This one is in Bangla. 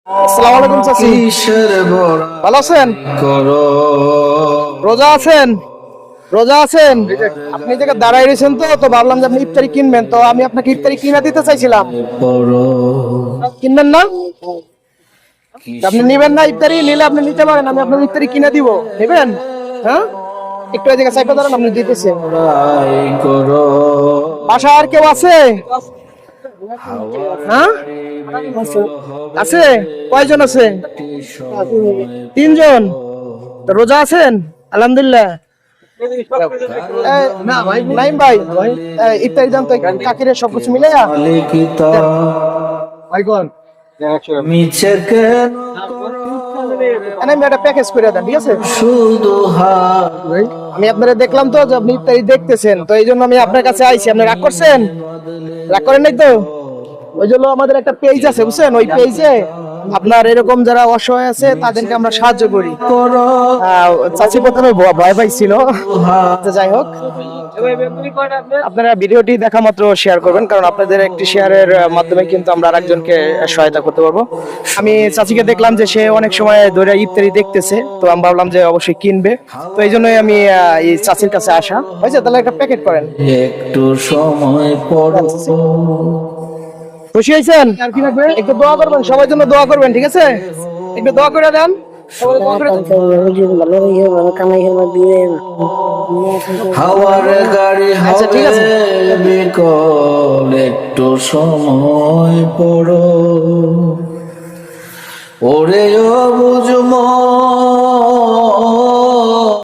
আসসালামু আলাইকুম চাচি, ভালো আছেন? রোজা আছেন? রোজা আছেন? আপনি এই জায়গায় দাঁড়াই রয়েছেন, তো ভাবলাম যে আপনি ইফতারি কিনবেন, তো আমি আপনাকে ইফতারি কিনা দিতে চাইছিলাম। কিনবেন না? আপনি নিবেন না ইফতারি? নিলে আপনি নিতে পারেন, আমি আপনার ইফতারি কিনে দিব। নেবেন? হ্যাঁ, একটু এই জায়গায় চাইপা দাঁড়ান, আপনি দিতেছেন। বাসা আর কেউ আছে? হ্যাঁ, আছে। কয়জন আছে? তিনজন। তো রোজা আছেন? আলহামদুলিল্লাহ। নাইম ভাই, ইফতারি দাম তো কাকিরে সবকিছু মিলাইয়া একটা প্যাকেজ করে দেন, ঠিক আছে? আমি আপনারা দেখলাম তো যে আপনি ইফতারি দেখতেছেন, তো এই জন্য আমি আপনার কাছে আইছি। আপনি রাগ করছেন? রাগ করেন নাই তো? ওই জন্য আমাদের একটা পেজ আছে, বুঝছেন? ওই পেজে আপনার এরকম যারা অসহায় আছে তাদেরকে আমরা সাহায্য করি। চাচি প্রথমে ভয় পাইছিল, তো যাই হোক, আপনারা ভিডিওটি দেখা মাত্র শেয়ার করবেন, কারণ আপনাদের একটি শেয়ারের মাধ্যমে কিন্তু আমরা আরেকজনকে সহায়তা করতে পারবো। আমি চাচিকে দেখলাম যে সে অনেক সময় ধরে ইফতারি দেখতেছে, তো আমি ভাবলাম যে অবশ্যই কিনবে, তো এই জন্যই আমি এই চাচির কাছে আসা হয়েছে। তাহলে একটা প্যাকেট করেন। একটু সময় পর খুশি হয়েছেন? আর কি লাগবে? একটু দোয়া করবেন, সবার জন্য দোয়া করবেন, ঠিক আছে? একটু দোয়া করে দেন। হাওয়ার গাড়ি আচ্ছা, ঠিক আছে। হবে বিকল, একটু সময় পড়ো ওরে অবুঝ মন।